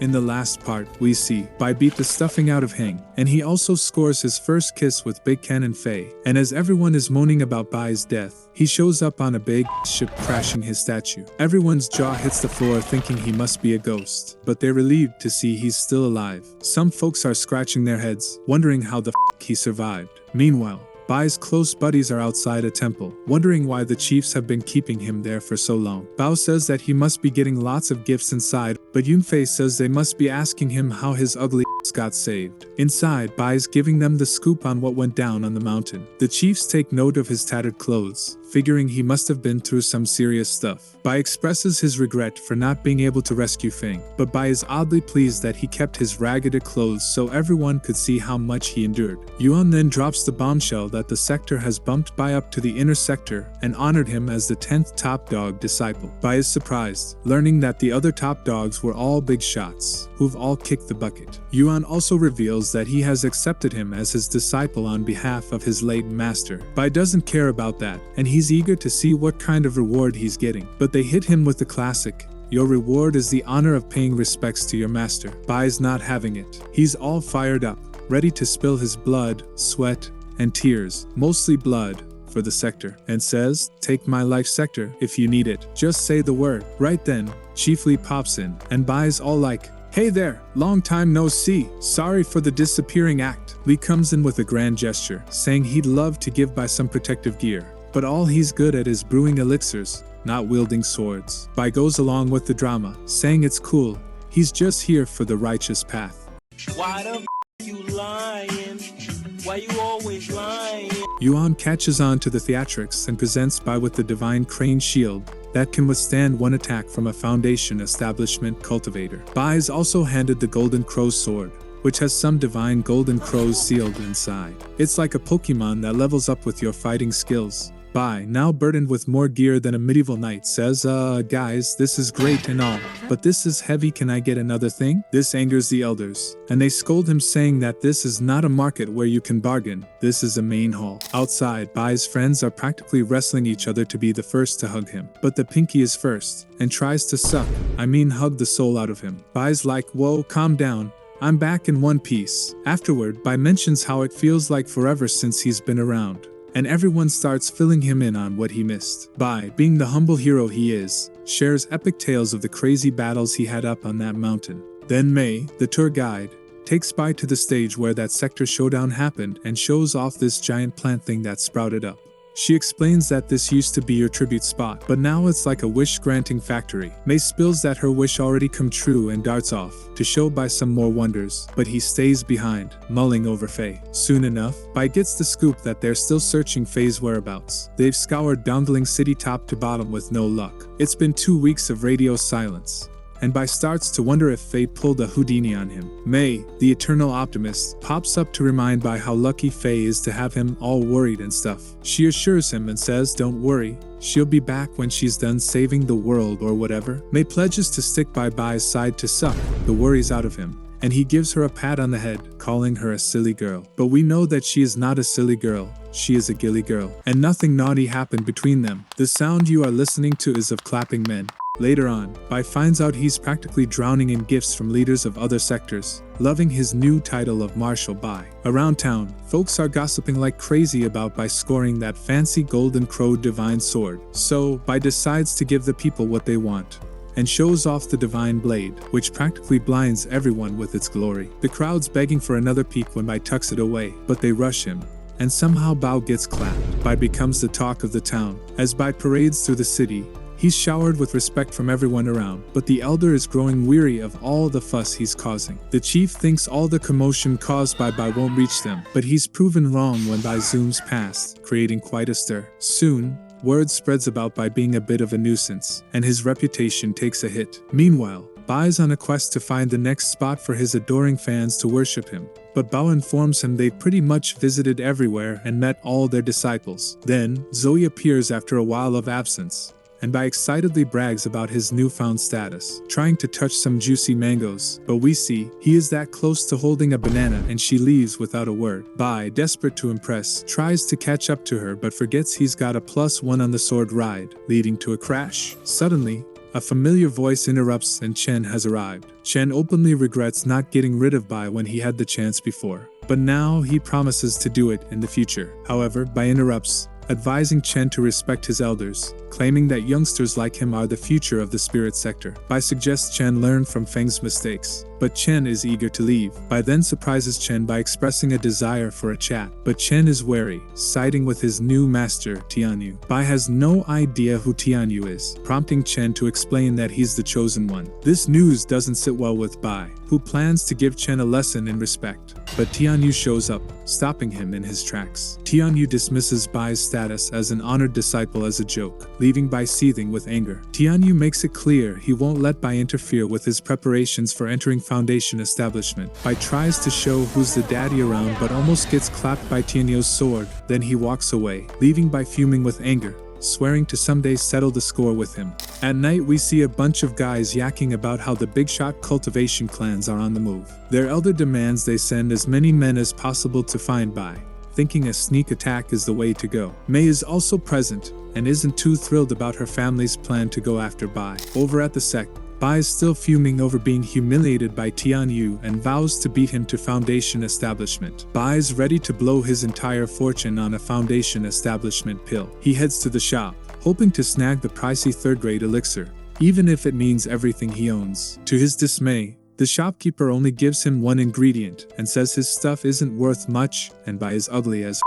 In the last part, we see Bai beat the stuffing out of Heng, and he also scores his first kiss with Big Ken and Faye. And as everyone is moaning about Bai's death, he shows up on a big ship crashing his statue. Everyone's jaw hits the floor thinking he must be a ghost, but they're relieved to see he's still alive. Some folks are scratching their heads, wondering how the f he survived. Meanwhile, Bai's close buddies are outside a temple, wondering why the chiefs have been keeping him there for so long. Bao says that he must be getting lots of gifts inside, but Yunfei says they must be asking him how his ugly got saved. Inside, Bai's giving them the scoop on what went down on the mountain. The chiefs take note of his tattered clothes, figuring he must have been through some serious stuff. Bai expresses his regret for not being able to rescue Feng, but Bai is oddly pleased that he kept his ragged clothes so everyone could see how much he endured. Yuan then drops the bombshell that the sector has bumped Bai up to the inner sector and honored him as the 10th top dog disciple. Bai is surprised, learning that the other top dogs were all big shots, who've all kicked the bucket. Yuan also reveals that he has accepted him as his disciple on behalf of his late master. Bai doesn't care about that, and he's eager to see what kind of reward he's getting. But they hit him with the classic, "Your reward is the honor of paying respects to your master." Bai's not having it. He's all fired up, ready to spill his blood, sweat, and tears, mostly blood, for the sector, and says, "Take my life sector if you need it. Just say the word." Right then, Chief Li pops in, and Bai's all like, "Hey there, long time no see. Sorry for the disappearing act." Li comes in with a grand gesture, saying he'd love to give Bai some protective gear, but all he's good at is brewing elixirs, not wielding swords. Bai goes along with the drama, saying it's cool, he's just here for the righteous path. Why the you lying? Why you always lying? Yuan catches on to the theatrics and presents Bai with the divine crane shield that can withstand one attack from a Foundation establishment cultivator. Bai is also handed the Golden Crow's sword, which has some divine golden crows sealed inside. It's like a Pokemon that levels up with your fighting skills. Bai, now burdened with more gear than a medieval knight, says, guys, this is great and all, but this is heavy, can I get another thing? This angers the elders, and they scold him saying that this is not a market where you can bargain, this is a main hall. Outside, Bai's friends are practically wrestling each other to be the first to hug him, but the pinky is first, and tries to hug the soul out of him. Bai's like, whoa, calm down, I'm back in one piece. Afterward, Bai mentions how it feels like forever since he's been around, and everyone starts filling him in on what he missed. Bai, being the humble hero he is, shares epic tales of the crazy battles he had up on that mountain. Then Mei, the tour guide, takes Bai to the stage where that sector showdown happened and shows off this giant plant thing that sprouted up. She explains that this used to be your tribute spot, but now it's like a wish-granting factory. Mei spills that her wish already come true and darts off, to show Bai some more wonders, but he stays behind, mulling over Faye. Soon enough, Bai gets the scoop that they're still searching Faye's whereabouts. They've scoured Dongling City top to bottom with no luck. It's been 2 weeks of radio silence, and Bai starts to wonder if Faye pulled a Houdini on him. Mei, the eternal optimist, pops up to remind Bai how lucky Faye is to have him all worried and stuff. She assures him and says, don't worry, she'll be back when she's done saving the world or whatever. Mei pledges to stick by Bai's side to suck the worries out of him, and he gives her a pat on the head, calling her a silly girl. But we know that she is not a silly girl, she is a gilly girl, and nothing naughty happened between them. The sound you are listening to is of clapping men. Later on, Bai finds out he's practically drowning in gifts from leaders of other sectors, loving his new title of Marshal Bai. Around town, folks are gossiping like crazy about Bai scoring that fancy Golden Crow divine sword. So, Bai decides to give the people what they want, and shows off the divine blade, which practically blinds everyone with its glory. The crowd's begging for another peek when Bai tucks it away, but they rush him, and somehow Bao gets clapped. Bai becomes the talk of the town. As Bai parades through the city, he's showered with respect from everyone around, but the elder is growing weary of all the fuss he's causing. The chief thinks all the commotion caused by Bai won't reach them, but he's proven wrong when Bai zooms past, creating quite a stir. Soon, word spreads about Bai being a bit of a nuisance, and his reputation takes a hit. Meanwhile, Bai's on a quest to find the next spot for his adoring fans to worship him, but Bao informs him they've pretty much visited everywhere and met all their disciples. Then, Zoe appears after a while of absence, and Bai excitedly brags about his newfound status, trying to touch some juicy mangoes, but we see he is that close to holding a banana and she leaves without a word. Bai, desperate to impress, tries to catch up to her but forgets he's got a +1 on the sword ride, leading to a crash. Suddenly, A familiar voice interrupts and Chen has arrived. Chen openly regrets not getting rid of Bai when he had the chance before, but now he promises to do it in the future. However, Bai interrupts, advising Chen to respect his elders, claiming that youngsters like him are the future of the spirit sector. Bai suggests Chen learn from Feng's mistakes, but Chen is eager to leave. Bai then surprises Chen by expressing a desire for a chat, but Chen is wary, siding with his new master, Tianyu. Bai has no idea who Tianyu is, prompting Chen to explain that he's the chosen one. This news doesn't sit well with Bai, who plans to give Chen a lesson in respect, but Tianyu shows up, stopping him in his tracks. Tianyu dismisses Bai's status as an honored disciple as a joke, leaving Bai seething with anger. Tianyu makes it clear he won't let Bai interfere with his preparations for entering Foundation establishment. Bai tries to show who's the daddy around but almost gets clapped by Tianyu's sword, then he walks away, leaving Bai fuming with anger, swearing to someday settle the score with him. At night we see a bunch of guys yakking about how the big shot cultivation clans are on the move. Their elder demands they send as many men as possible to find Bai, thinking a sneak attack is the way to go. Mei is also present, and isn't too thrilled about her family's plan to go after Bai. Over at the sect, Bai is still fuming over being humiliated by Tianyu and vows to beat him to Foundation establishment. Bai is ready to blow his entire fortune on a Foundation establishment pill. He heads to the shop, hoping to snag the pricey third-grade elixir, even if it means everything he owns. To his dismay, the shopkeeper only gives him one ingredient and says his stuff isn't worth much and Bai is ugly as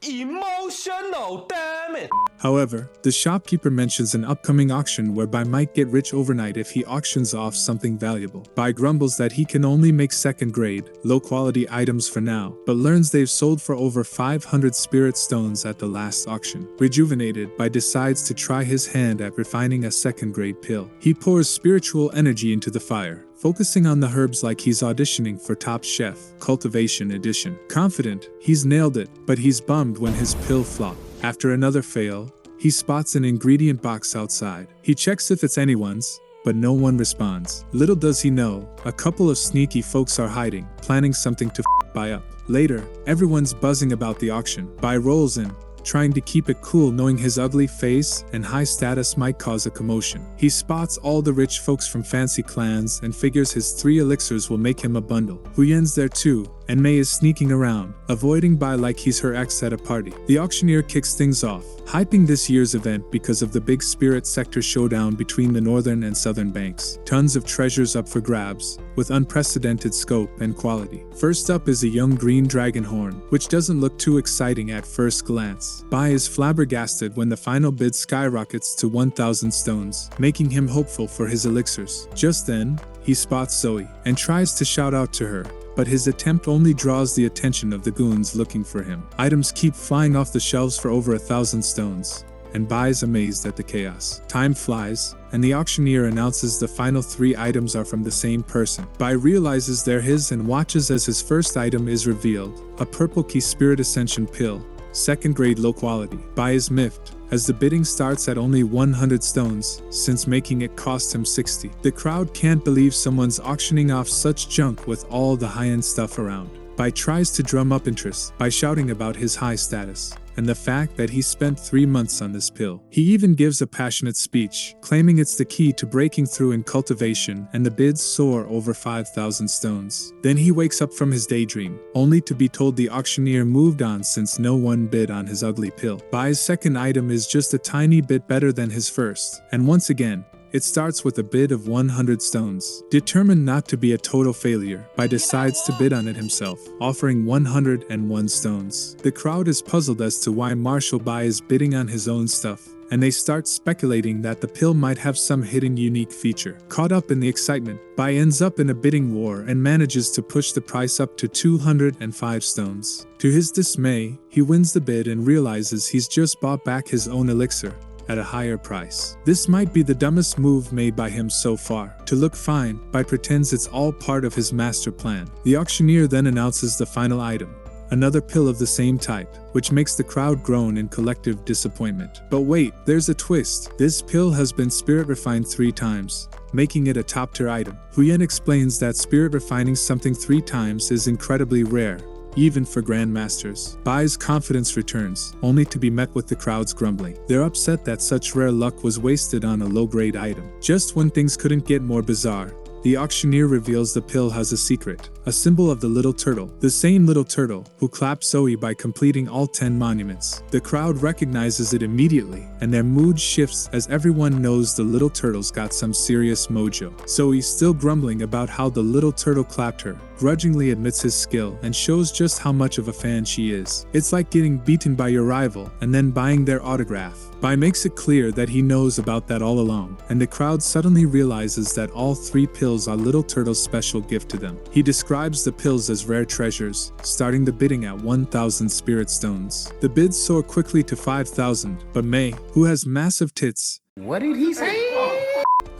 Emotional, damn it! However, the shopkeeper mentions an upcoming auction where Bai might get rich overnight if he auctions off something valuable. Bai grumbles that he can only make second-grade, low-quality items for now, but learns they've sold for over 500 spirit stones at the last auction. Rejuvenated, Bai decides to try his hand at refining a second-grade pill. He pours spiritual energy into the fire, focusing on the herbs like he's auditioning for Top Chef, Cultivation Edition. Confident, he's nailed it, but he's bummed when his pill flopped. After another fail, he spots an ingredient box outside. He checks if it's anyone's, but no one responds. Little does he know, a couple of sneaky folks are hiding, planning something to Bai up. Later, everyone's buzzing about the auction. Bai rolls in, trying to keep it cool knowing his ugly face and high status might cause a commotion. He spots all the rich folks from fancy clans and figures his 3 elixirs will make him a bundle. Huyen's there too, and Mei is sneaking around, avoiding Bai like he's her ex at a party. The auctioneer kicks things off, hyping this year's event because of the big spirit sector showdown between the northern and southern banks. Tons of treasures up for grabs, with unprecedented scope and quality. First up is a young green dragon horn, which doesn't look too exciting at first glance. Bai is flabbergasted when the final bid skyrockets to 1,000 stones, making him hopeful for his elixirs. Just then, he spots Zoe, and tries to shout out to her, but his attempt only draws the attention of the goons looking for him. Items keep flying off the shelves for over 1,000 stones, and Bai is amazed at the chaos. Time flies, and the auctioneer announces the final 3 items are from the same person. Bai realizes they're his and watches as his first item is revealed, a purple key spirit ascension pill, second-grade low quality. Bai is miffed, as the bidding starts at only 100 stones, since making it cost him 60. The crowd can't believe someone's auctioning off such junk with all the high-end stuff around. Bai tries to drum up interest by shouting about his high status, and the fact that he spent 3 months on this pill. He even gives a passionate speech, claiming it's the key to breaking through in cultivation, and the bids soar over 5,000 stones. Then he wakes up from his daydream, only to be told the auctioneer moved on since no one bid on his ugly pill. Bai's second item is just a tiny bit better than his first, and once again, it starts with a bid of 100 stones. Determined not to be a total failure, Bai decides to bid on it himself, offering 101 stones. The crowd is puzzled as to why Marshall Bai is bidding on his own stuff, and they start speculating that the pill might have some hidden unique feature. Caught up in the excitement, Bai ends up in a bidding war and manages to push the price up to 205 stones. To his dismay, he wins the bid and realizes he's just bought back his own elixir at a higher price. This might be the dumbest move made by him so far. To look fine, Bai pretends it's all part of his master plan. The auctioneer then announces the final item, another pill of the same type, which makes the crowd groan in collective disappointment. But wait, there's a twist. This pill has been spirit refined 3 times, making it a top-tier item. Huyen explains that spirit refining something 3 times is incredibly rare, even for grandmasters. Bai's confidence returns, only to be met with the crowd's grumbling. They're upset that such rare luck was wasted on a low-grade item. Just when things couldn't get more bizarre, the auctioneer reveals the pill has a secret, a symbol of the little turtle, the same little turtle who clapped Zoe by completing all 10 monuments. The crowd recognizes it immediately, and their mood shifts as everyone knows the little turtle's got some serious mojo. Zoe, still grumbling about how the little turtle clapped her, grudgingly admits his skill and shows just how much of a fan she is. It's like getting beaten by your rival and then buying their autograph. Bai makes it clear that he knows about that all along, and the crowd suddenly realizes that all 3 pills are Little Turtle's special gift to them. He describes the pills as rare treasures, starting the bidding at 1,000 spirit stones. The bids soar quickly to 5,000, but May, who has massive tits, What did he say?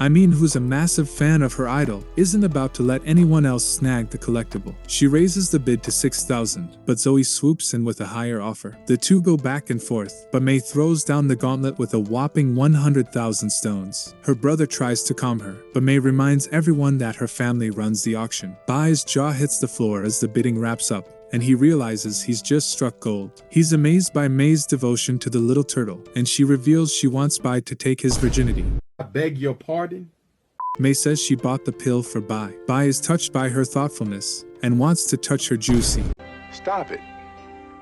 who's a massive fan of her idol, isn't about to let anyone else snag the collectible. She raises the bid to 6,000, but Zoe swoops in with a higher offer. The two go back and forth, but May throws down the gauntlet with a whopping 100,000 stones. Her brother tries to calm her, but May reminds everyone that her family runs the auction. Bai's jaw hits the floor as the bidding wraps up, and he realizes he's just struck gold. He's amazed by May's devotion to the little turtle, and she reveals she wants Bai to take his virginity. I beg your pardon? May says she bought the pill for Bai. Bai is touched by her thoughtfulness and wants to touch her juicy, Stop it.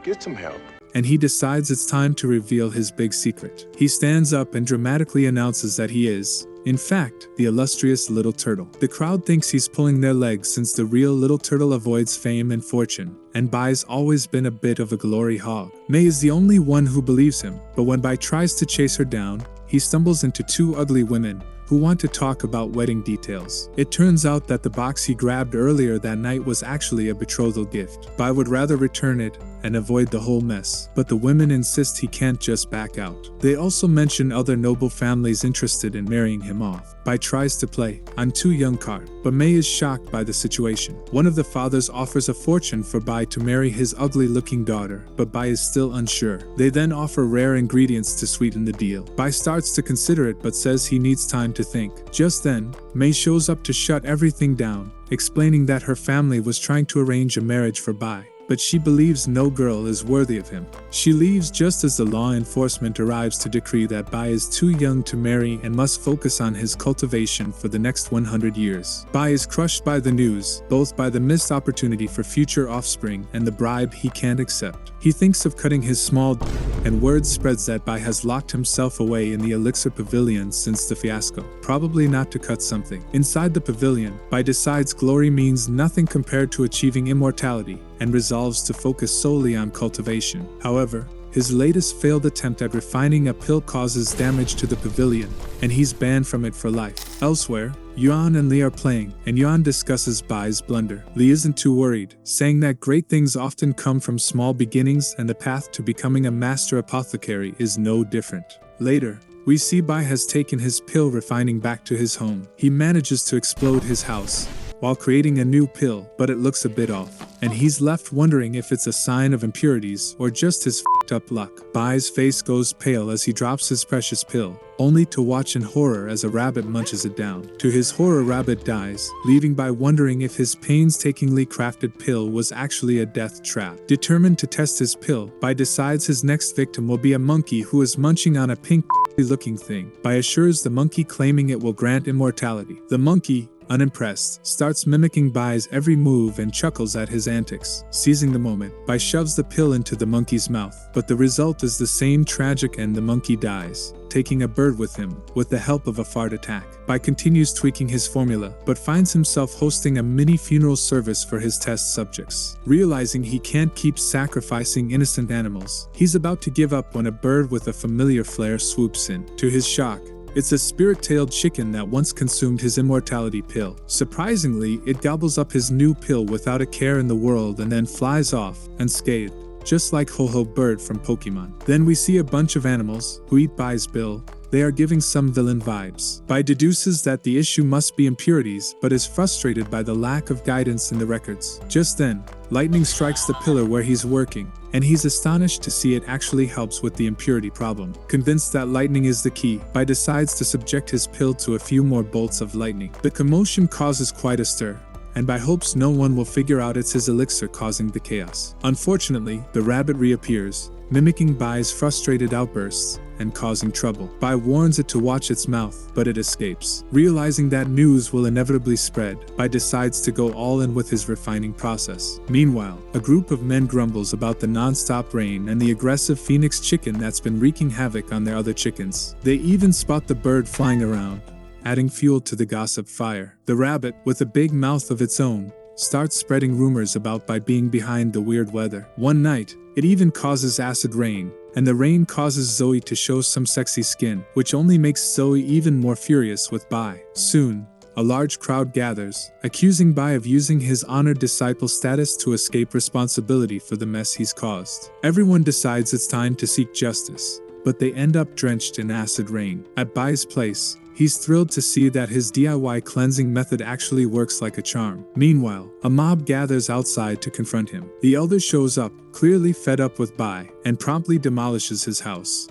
Get some help. and he decides it's time to reveal his big secret. He stands up and dramatically announces that he is, in fact, the illustrious Little Turtle. The crowd thinks he's pulling their legs since the real Little Turtle avoids fame and fortune, and Bai's always been a bit of a glory hog. May is the only one who believes him, but when Bai tries to chase her down, he stumbles into 2 ugly women who want to talk about wedding details. It turns out that the box he grabbed earlier that night was actually a betrothal gift. Bai would rather return it and avoid the whole mess, but the women insist he can't just back out. They also mention other noble families interested in marrying him off. Bai tries to play "I'm too young" card, but May is shocked by the situation. One of the fathers offers a fortune for Bai to marry his ugly-looking daughter, but Bai is still unsure. They then offer rare ingredients to sweeten the deal. Bai starts to consider it but says he needs time to think. Just then, May shows up to shut everything down, explaining that her family was trying to arrange a marriage for Bai, but she believes no girl is worthy of him. She leaves just as the law enforcement arrives to decree that Bai is too young to marry and must focus on his cultivation for the next 100 years. Bai is crushed by the news, both by the missed opportunity for future offspring and the bribe he can't accept. He thinks of cutting his small and word spreads that Bai has locked himself away in the Elixir Pavilion since the fiasco, probably not to cut something. Inside the pavilion, Bai decides glory means nothing compared to achieving immortality, and resolves to focus solely on cultivation. However, his latest failed attempt at refining a pill causes damage to the pavilion, and he's banned from it for life. Elsewhere, Yuan and Li are playing, and Yuan discusses Bai's blunder. Li isn't too worried, saying that great things often come from small beginnings and the path to becoming a master apothecary is no different. Later, we see Bai has taken his pill refining back to his home. He manages to explode his house while creating a new pill, but it looks a bit off, and he's left wondering if it's a sign of impurities or just his f***ed up luck. Bai's face goes pale as he drops his precious pill, only to watch in horror as a rabbit munches it down. To his horror, rabbit dies, leaving Bai wondering if his painstakingly crafted pill was actually a death trap. Determined to test his pill, Bai decides his next victim will be a monkey who is munching on a pink looking thing. Bai assures the monkey, claiming it will grant immortality. The monkey, unimpressed, starts mimicking Bai's every move and chuckles at his antics. Seizing the moment, Bai shoves the pill into the monkey's mouth, but the result is the same tragic end. The monkey dies, taking a bird with him, with the help of a fart attack. Bai continues tweaking his formula, but finds himself hosting a mini funeral service for his test subjects. Realizing he can't keep sacrificing innocent animals, he's about to give up when a bird with a familiar flair swoops in. To his shock, it's a spirit-tailed chicken that once consumed his immortality pill. Surprisingly, it gobbles up his new pill without a care in the world and then flies off, unscathed, just like Ho-Ho Bird from Pokemon. Then we see a bunch of animals who eat Bai's pill. They are giving some villain vibes. Bai deduces that the issue must be impurities, but is frustrated by the lack of guidance in the records. Just then, lightning strikes the pillar where he's working, and he's astonished to see it actually helps with the impurity problem. Convinced that lightning is the key, Bai decides to subject his pill to a few more bolts of lightning. The commotion causes quite a stir, and Bai hopes no one will figure out it's his elixir causing the chaos. Unfortunately, the rabbit reappears, mimicking Bai's frustrated outbursts and causing trouble. Bai warns it to watch its mouth, but it escapes. Realizing that news will inevitably spread, Bai decides to go all in with his refining process. Meanwhile, a group of men grumbles about the non-stop rain and the aggressive phoenix chicken that's been wreaking havoc on their other chickens. They even spot the bird flying around, adding fuel to the gossip fire. The rabbit, with a big mouth of its own, starts spreading rumors about Bai being behind the weird weather. One night, it even causes acid rain, and the rain causes Zoe to show some sexy skin, which only makes Zoe even more furious with Bai. Soon, a large crowd gathers, accusing Bai of using his honored disciple status to escape responsibility for the mess he's caused. Everyone decides it's time to seek justice, but they end up drenched in acid rain. At Bai's place, he's thrilled to see that his DIY cleansing method actually works like a charm. Meanwhile, a mob gathers outside to confront him. The elder shows up, clearly fed up with Bai, and promptly demolishes his house.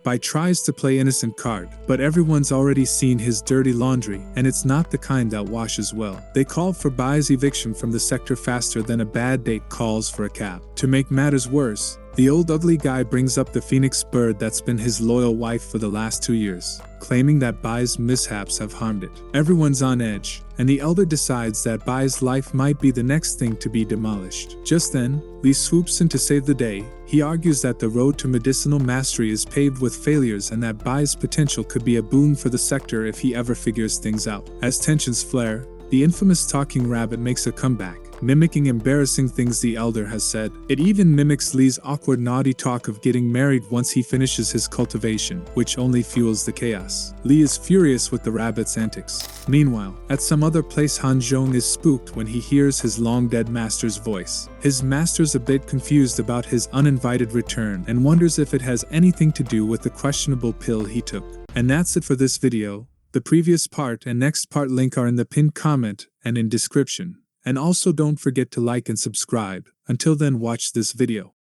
Bai tries to play innocent card, but everyone's already seen his dirty laundry, and it's not the kind that washes well. They call for Bai's eviction from the sector faster than a bad date calls for a cab. To make matters worse, the old ugly guy brings up the phoenix bird that's been his loyal wife for the last 2 years, claiming that Bai's mishaps have harmed it. Everyone's on edge, and the elder decides that Bai's life might be the next thing to be demolished. Just then, Lee swoops in to save the day. He argues that the road to medicinal mastery is paved with failures and that Bai's potential could be a boon for the sector if he ever figures things out. As tensions flare, the infamous talking rabbit makes a comeback, mimicking embarrassing things the elder has said. It even mimics Lee's awkward naughty talk of getting married once he finishes his cultivation, which only fuels the chaos. Lee is furious with the rabbit's antics. Meanwhile, at some other place, Han Zhong is spooked when he hears his long-dead master's voice. His master's a bit confused about his uninvited return and wonders if it has anything to do with the questionable pill he took. And that's it for this video. The previous part and next part link are in the pinned comment and in description. And also don't forget to like and subscribe. Until then, watch this video.